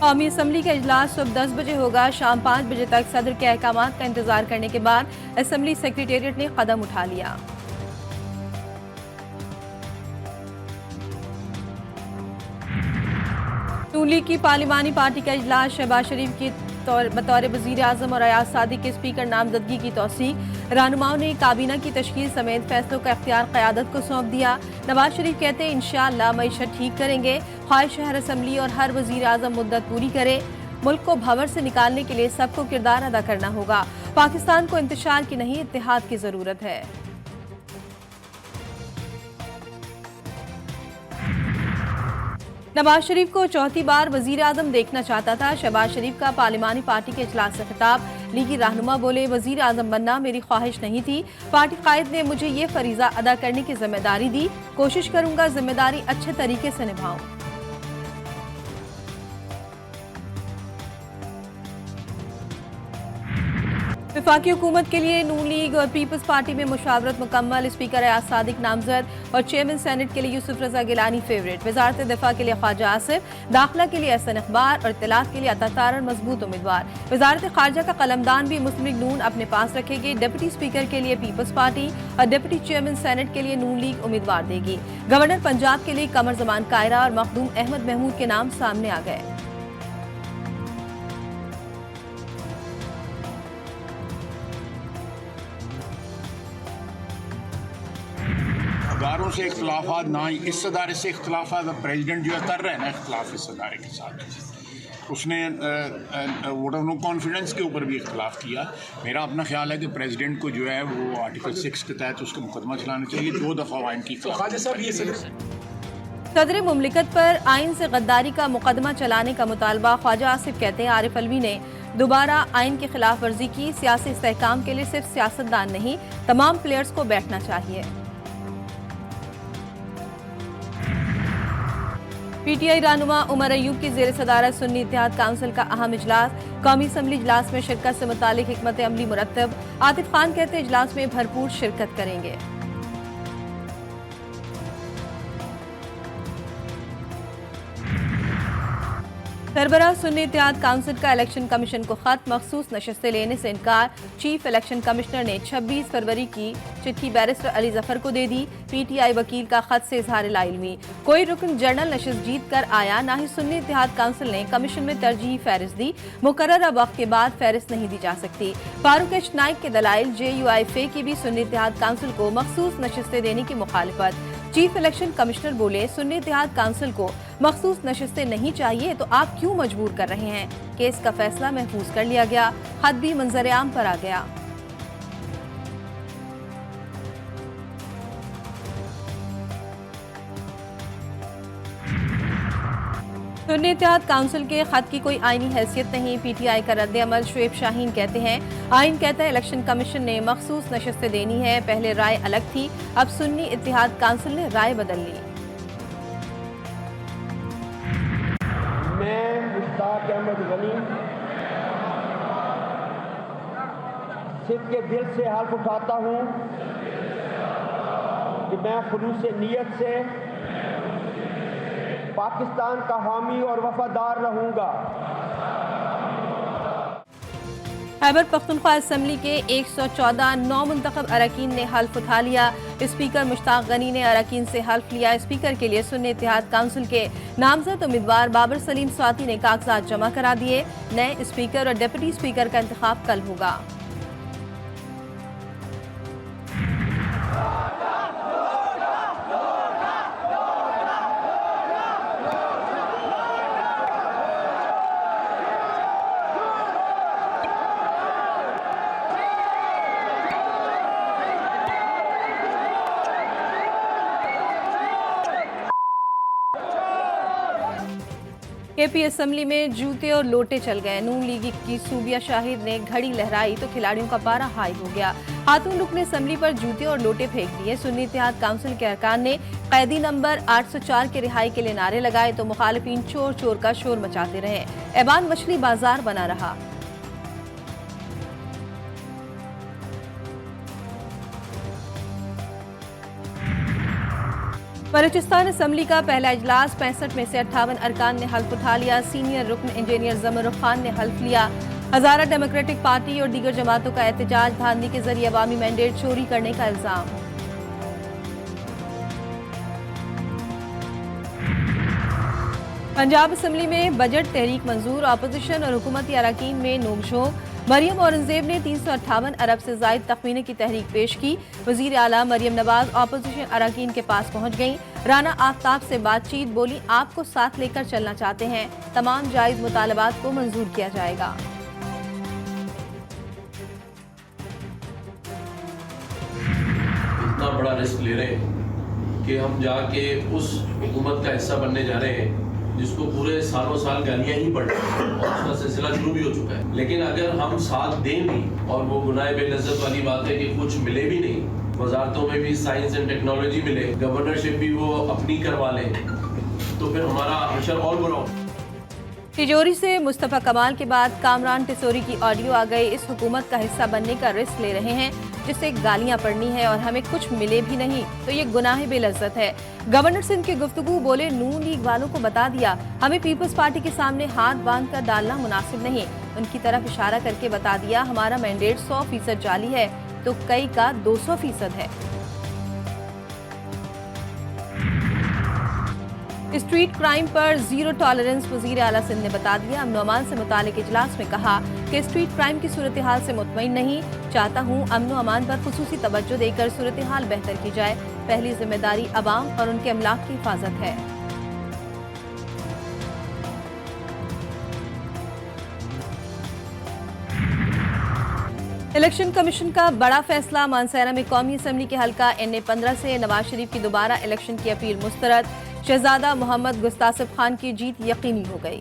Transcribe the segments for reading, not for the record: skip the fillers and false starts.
कौमी असम्बली का इजलास सुबह 10 बजे होगा। शाम 5 बजे तक सदर के अहकामात का इंतजार करने के बाद असम्बली सेक्रेटेरिएट ने कदम उठा लिया। नून लीग की पार्लिमानी पार्टी का इजलास शहबाज शरीफ की बतौर वजीर आजम और अयाज सादिक के स्पीकर नामजदगी की तौसीक। रहनुमाओं ने काबीना की तश्कील समेत फैसलों का इख्तियार क़यादत को सौंप दिया। नवाज शरीफ कहते हैं इंशाअल्लाह मईशत ठीक करेंगे। ख्वाहिश शहर असम्बली और हर वजीर आजम मुद्दत पूरी करे। मुल्क को भंवर से निकालने के लिए सबको किरदार अदा करना होगा। पाकिस्तान को इंतशार की नहीं इत्तेहाद की जरूरत है। नवाज शरीफ को चौथी बार वजीर आजम देखना चाहता था। शहबाज शरीफ का पार्लिमानी पार्टी के इजलास से खिताब। लीगी रहनुमा बोले, वजीर आजम बनना मेरी ख्वाहिश नहीं थी। पार्टी कायद ने मुझे ये फरीजा अदा करने की जिम्मेदारी दी। कोशिश करूंगा जिम्मेदारी अच्छे तरीके से निभाऊं। वफाकी हुकूमत के लिए नून लीग और पीपल्स पार्टी में मुशावरत मुकम्मल। स्पीकर अयाज सादिक नामजद और चेयरमैन सेनेट के लिए यूसुफ रजा गिलानी फेवरेट। वजारत दिफा के लिए ख्वाजा आसिफ, दाखिला के लिए एहसन इकबार और इत्तलात के लिए अता तारन मजबूत उम्मीदवार। वजारत खारजा का कलमदान भी मुस्लिम लीग नून अपने पास रखेगी। डिप्टी स्पीकर के लिए पीपल्स पार्टी और डिप्टी चेयरमैन सेनेट के लिए नून लीग उम्मीदवार देगी। गवर्नर पंजाब के लिए कमर जमान कायरा और मखदूम अहमद महमूद के नाम सामने आ गए। अदारों से इख्तलाफात ना ही इस अदारे से इख्तलाफात। प्रेसिडेंट जो है कर रहे हैं ना इख्तलाफ इस अदारे के साथ। उसने वोट ऑफ नो कॉन्फिडेंस के ऊपर भी इख्तलाफ किया। मेरा अपना ख्याल है कि प्रेसिडेंट को जो है वो आर्टिकल 6 के तहत उसका मुकदमा चलाना चाहिए। 2 दफ़ा आइन की सदर मुमलिकत पर आइन से गद्दारी का मुकदमा चलाने का मुतालबा। ख्वाजा आसिफ कहते हैं आरिफ अलवी ने दोबारा आइन की खिलाफ वर्जी की। सियासी इस्तेहकाम के लिए सिर्फ सियासतदान नहीं, तमाम प्लेयर्स को बैठना चाहिए। पीटीआई रहनुमा उमर अयूब की जेर सदारत सुन्नी इत्तेहाद काउंसिल का अहम इजलास। कौमी असम्बली इजलास में शिरकत से मुतालिक हिकमत अमली मुरतब। आतिफ खान कहते हैं इजलास में भरपूर शिरकत करेंगे। सरबराह सुन्नी इत्तेहाद काउंसिल का इलेक्शन कमीशन को खत। मखसूस नशस्तें लेने से इनकार। चीफ इलेक्शन कमिश्नर ने 26 फरवरी की चिट्ठी बैरिस्टर अली जफर को दे दी। पीटीआई वकील का खत से इजहार लाइलमी। कोई रुकन जनरल नशस्त जीत कर आया, ना ही सुन्नी इत्तेहाद काउंसिल ने कमीशन में तरजीही फहरिस्त दी। मुकर्ररा वक्त के बाद फहरिस्त नहीं दी जा सकती। फारूक एच नाइक के दलाइल। JUIFA की भी सुन्नी इत्तेहाद काउंसिल को मखसूस नशस्तें देने की मुखालिफत। चीफ इलेक्शन कमिश्नर बोले, सुन्नी इत्तेहाद काउंसिल को मखसूस नशस्तें नहीं चाहिए तो आप क्यों मजबूर कर रहे हैं। केस का फैसला महफूज कर लिया गया। खत भी मंजर आम पर आ गया। सुन्नी इत्तेहाद काउंसिल के खत की कोई आईनी हैसियत नहीं। पीटीआई का रद्द अमल। शुएब शाहीन कहते हैं आइन कहता है इलेक्शन कमीशन ने मखसूस नशस्तें देनी है। पहले राय अलग थी, अब सुन्नी इत्तेहाद काउंसिल ने राय बदल ली। मैं मुश्ताक अहमद गनी सिद्ध के दिल से हल्फ उठाता हूँ कि मैं खुलूस नीयत से पाकिस्तान का हामी और वफादार रहूंगा। खैबर पख्तूनख्वा असम्बली के 114 नौ मुंतखब अरकान ने हल्फ उठा लिया। स्पीकर मुश्ताक गनी ने अरकान से हल्फ लिया। स्पीकर के लिए सुन्नी इत्तेहाद काउंसिल के नामजद उम्मीदवार बाबर सलीम स्वाति ने कागजात जमा करा दिए। नए स्पीकर और डिप्टी स्पीकर का इंतखाब कल होगा। केपी असम्बली में जूते और लोटे चल गए। नून लीग की सूबिया शाहिद ने घड़ी लहराई तो खिलाड़ियों का पारा हाई हो गया। खातून रुकन असम्बली पर जूते और लोटे फेंक दिए। सुन्नी इत्तेहाद काउंसिल के अरकान ने कैदी नंबर 804 के रिहाई के लिए नारे लगाए तो मुखालिफिन चोर चोर का शोर मचाते रहे। ऐवान मछली बाजार बना रहा। बलूचिस्तान असम्बली का पहला इजलास 65 में से 58 अरकान ने हल्फ उठा लिया। सीनियर रुकन इंजीनियर जमर खान ने हल्फ लिया। हजारा डेमोक्रेटिक पार्टी और दीगर जमातों का एहतजाज, धांधली के जरिए अवामी मैंडेट चोरी करने का इल्जाम। पंजाब असम्बली में बजट तहरीक मंजूर, अपोजिशन और हुकूमती अरकान में नोकझोंक। मरियम औरंगजेब ने 358 अरब से जायद तखमीने की तहरीक पेश की। वजीर आला मरियम नवाज अपोजिशन अरकान के पास पहुंच गईं। राना आफ्ताब से बातचीत, बोली आपको साथ लेकर चलना चाहते हैं, तमाम जायज मुतालबात को मंजूर किया जाएगा। इतना बड़ा रिस्क ले रहे हैं कि हम जाके उस हुकूमत का हिस्सा बनने जा रहे हैं जिसको पूरे सालों साल गालियां ही पड़ रही हैं और उसका सिलसिला शुरू भी हो चुका है। लेकिन अगर हम साथ दें भी, और वो गुनाह बेलज्जत वाली बात है कि कुछ मिले भी नहीं, वजारतों में भी साइंस एंड टेक्नोलॉजी मिले, गवर्नरशिप भी वो अपनी करवा लें, तो फिर हमारा अशर और बुरा हो। तिजोरी से मुस्तफा कमाल के बाद कामरान टिसोरी की ऑडियो आ गई। इस हुकूमत का हिस्सा बनने का रिस्क ले रहे हैं जिससे गालियां पड़नी है और हमें कुछ मिले भी नहीं तो ये गुनाह बेलज्जत है। गवर्नर सिंध की गुफ्तगू, बोले नून लीग वालों को बता दिया हमें पीपल्स पार्टी के सामने हाथ बांध कर डालना मुनासिब नहीं। उनकी तरफ इशारा करके बता दिया हमारा मैंडेट 100% जाली है तो कई का 200% है। स्ट्रीट क्राइम पर जीरो टॉलरेंस, वजीर आला सिंध ने बता दिया। अमन अमान से मुतालिक इजलास में कहा कि स्ट्रीट क्राइम की सूरत हाल से मुतमईन नहीं, चाहता हूँ अमन अमान पर खुसूसी तवज्जो देकर सूरत हाल बेहतर की जाए। पहली जिम्मेदारी अवाम और उनके अमलाक की हिफाजत है। इलेक्शन कमीशन का बड़ा फैसला, मानसैरा में कौमी असम्बली के हल्का NA 15 से नवाज शरीफ की दोबारा इलेक्शन की अपील मुस्तरद। शहजादा मोहम्मद गुस्तासिफ खान की जीत यकीनी हो गई।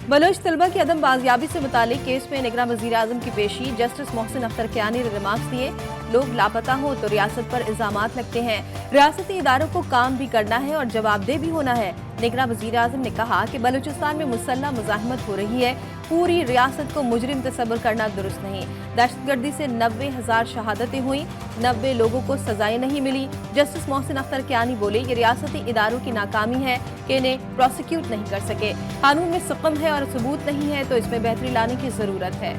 बलोच तलबा की अदम बाजियाबी से मुतालिक केस में निगरान वजीर आजम की पेशी, जस्टिस मोहसिन अख्तर कियानी ने रिमार्क्स दिए। लोग लापता हो तो रियासत पर इल्जामात लगते हैं, रियासती इदारों को काम भी करना है और जवाबदेह भी होना है। निगरान वजीर आजम ने कहा कि बलूचिस्तान में मुसल्लह मुजाहिमत हो रही है, पूरी रियासत को मुजरिम तस्वर करना दुरुस्त नहीं। दहशतगर्दी से 90,000 शहादतें हुई, 90 लोगों को सजाएं नहीं मिली। जस्टिस मोहसिन अख्तर कियानी बोले ये रियासती इदारों की नाकामी है कि इन्हें प्रोसिक्यूट नहीं कर सके। कानून में सुकम है और सबूत नहीं है तो इसमें बेहतरी लाने की जरूरत है।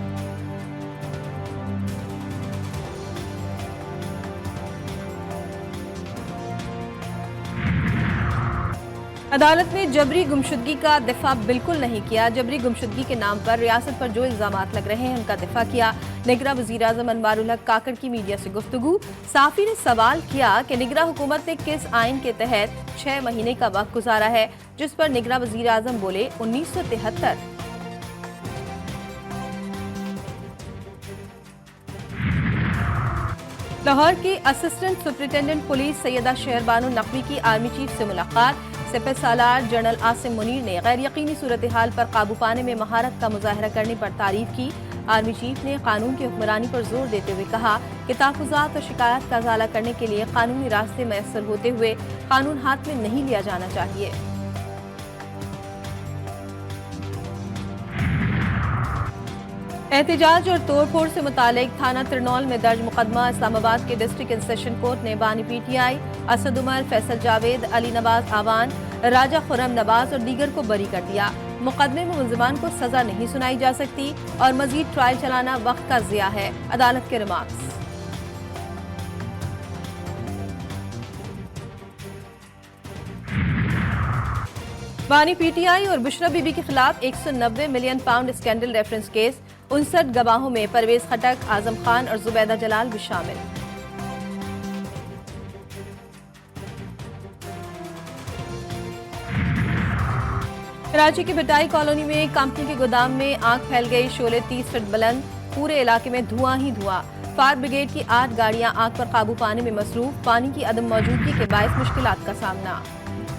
अदालत ने जबरी गुमशुदगी का दिफा बिल्कुल नहीं किया। जबरी गुमशुदगी के नाम पर रियासत पर जो इल्जामात लग रहे हैं उनका दिफा किया। निगरां वज़ीर आज़म अनवारुल हक काकड़ की मीडिया से गुफ्तगू, साफी ने सवाल किया कि निगरां हुकूमत ने किस आइन के तहत 6 महीने का वक्त गुजारा है, जिस पर निगरां वज़ीर आज़म बोले 1973। लाहौर की assistant superintendent police Syeda Shehrbano Naqvi की आर्मी चीफ से मुलाकात। सिपह सालार जनरल आसिम मुनीर ने गैर यकीनी सूरत हाल पर काबू पाने में महारत का मुजाहरा करने पर तारीफ की। आर्मी चीफ ने कानून की हुक्मरानी पर जोर देते हुए कहा कि तहफ़्फ़ुज़ात और शिकायत का अज़ाला करने के लिए कानूनी रास्ते मैसर होते हुए कानून हाथ में नहीं लिया जाना चाहिए। एहतजाज और तोड़फोड़ से मुतालिक थाना तिरनौल में दर्ज मुकदमा। इस्लामाबाद के डिस्ट्रिक्ट एंड सेशन कोर्ट ने बानी PTI असद उमर, फैसल जावेद, अली नवाज आवान, राजा खुरम नवाज और दीगर को बरी कर दिया। मुकदमे में मुलजिमान को सजा नहीं सुनाई जा सकती और मजीद ट्रायल चलाना वक्त का ज़िया है। अदालत के रिमार्क्स। बानी PTI और बुशरा बीबी के खिलाफ 190 million pound scandal reference case. 59 गवाहों में परवेज खटक, आजम खान और जुबैदा जलाल भी शामिल। कराची की भटाई कॉलोनी में कंपनी के गोदाम में आग फैल गई। शोले 30 फीट बुलंद, पूरे इलाके में धुआं ही धुआं। फायर ब्रिगेड की 8 गाड़ियां आग पर काबू पाने में मसरूफ। पानी की अदम मौजूदगी के बायस मुश्किलात का सामना।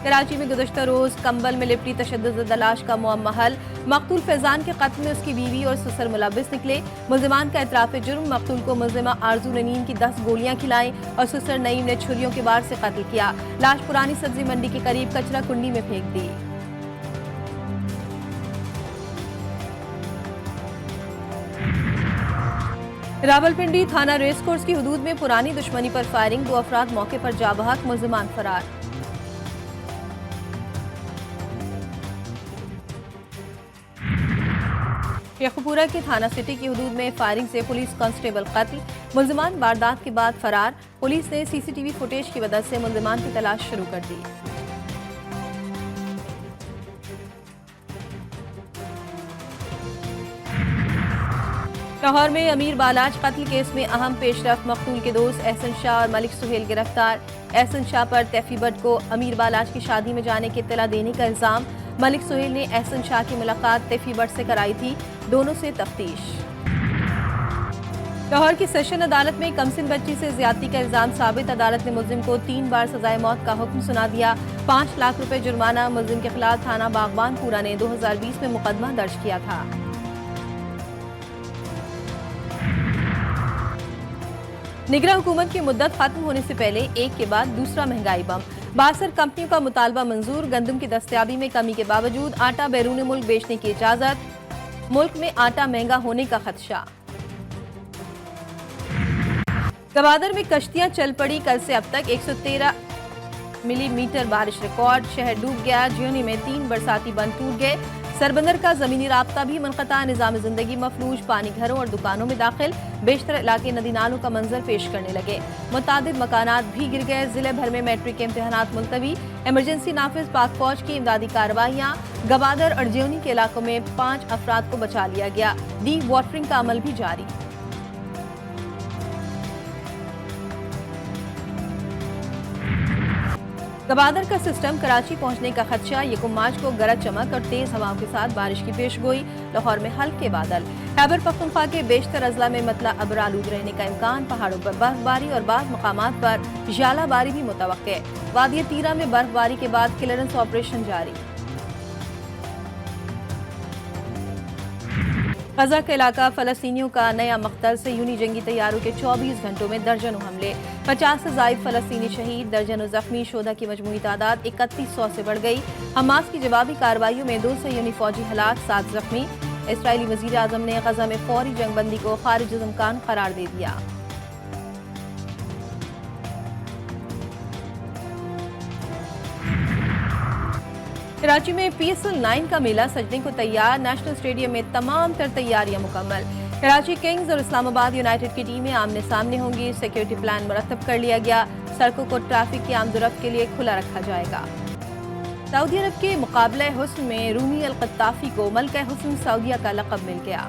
कराची में गुज़श्ता रोज कंबल में लिपटी तशद्दुद लाश का मुअम्मा हल। मकतूल फैजान के कत्ल में उसकी बीवी और ससुर मुलव्विस निकले। मुल्जिमान का इतराफ जुर्म। मकतूल को मुल्जिमा आरजू ननीम की 10 गोलियां खिलाई और ससुर नईम ने छुरियों के वार से कत्ल किया। लाश पुरानी सब्जी मंडी के करीब कचरा कुंडी में फेंक दी। रावलपिंडी थाना रेस कोर्स की हदूद में पुरानी दुश्मनी पर फायरिंग, 2 अफराद मौके पर जा बहक, मुल्जिमान फरार। शेखपुरा की थाना सिटी की हदूद में फायरिंग से पुलिस कांस्टेबल कत्ल, मुल्जिमान वारदात के बाद फरार। पुलिस ने सीसीटीवी फुटेज की मदद से मुल्जिमान की तलाश शुरू कर दी। लाहौर में अमीर बालाज कत्ल केस में अहम पेशरफ, मकतूल के दोस्त एहसन शाह और मलिक सुहेल गिरफ्तार। एहसन शाह पर तैफी भट्ट को अमीर बालाज की शादी में जाने की इत्तला देने का इल्जाम। मलिक सुहेल ने एहसन शाह की मुलाकात तैफी भट्ट से कराई थी, दोनों से तफ्तीश। लाहौर की सेशन अदालत में कमसिन बच्ची से ज्यादती का इल्जाम साबित, अदालत ने मुल्जिम को 3 बार सजाए मौत का हुक्म सुना दिया। 5 लाख रुपए जुर्माना। मुल्जिम के खिलाफ थाना बागबानपुरा ने 2020 में मुकदमा दर्ज किया था। निगरां हुकूमत की मुद्दत खत्म होने से पहले एक के बाद दूसरा महंगाई बम। 62 कंपनियों का मुतालबा मंजूर, गंदम की दस्तयाबी में कमी के बावजूद आटा बैरून मुल्क बेचने की इजाजत, मुल्क में आटा महंगा होने का खदशा। गवादर में कश्तियां चल पड़ी, कल से अब तक 113 मिलीमीटर बारिश रिकॉर्ड, शहर डूब गया। ज्योनी में 3 बरसाती बंद टूट गए। सरबंदर का जमीनी राब्ता भी मुनक़ता, निज़ाम जिंदगी मफलूज, पानी घरों और दुकानों में दाखिल। बेशतर इलाके नदी नालों का मंजर पेश करने लगे। मुतादिद मकानात भी गिर गए। जिले भर में मैट्रिक के इम्तिहानात मुलतवी, इमरजेंसी नाफिज, पाक फौज की इमदादी कार्रवाइयाँ। गवादर और ज्योनी के इलाकों में 5 अफराद को बचा लिया गया। डी वाटरिंग का अमल भी जारी। गवादर का सिस्टम कराची पहुंचने का खदशा, 1 मार्च को गरज चमक और तेज हवाओं के साथ बारिश की पेशगोई। लाहौर में हल्के बादल। खैबर पख्तूनख्वा के बेशतर अजला में मतला अब्र आलूद रहने का इम्कान, पहाड़ों पर बर्फबारी और बाज़ मकामात पर जालाबारी भी मुतवक्के। वादी तीरा में बर्फबारी के बाद क्लियरेंस ऑपरेशन जारी। गजा का इलाका फलस्तीनियों का नया मकतल, से यूनी जंगी तैयारों के 24 घंटों में दर्जनों हमले, 50 से ज़ायद फलस्तीनी शहीद, दर्जनों जख्मी। शोधा की मजमूई तादाद 3100 से बढ़ गई। हमास की जवाबी कार्रवाइयों में 200 यूनी फौजी हलाक, 7 जख्मी। इसराइली वज़ीर आज़म ने गजा में फौरी जंगबंदी को खारिज इम्कान करार दे दिया। कराची में PSL 9 का मेला सजने को तैयार, नेशनल स्टेडियम में तमाम तर तैयारियां मुकम्मल। कराची किंग्स और इस्लामाबाद यूनाइटेड की टीमें आमने सामने होंगी। सिक्योरिटी प्लान मुरतब कर लिया गया। सड़कों को ट्रैफिक की आमदोरफ्त के लिए खुला रखा जाएगा। सऊदी अरब के मुकाबले हुस्न में रूमी अल-क़त्ताफ़ी को मलका हुस्न सऊदिया का लक़ब मिल गया।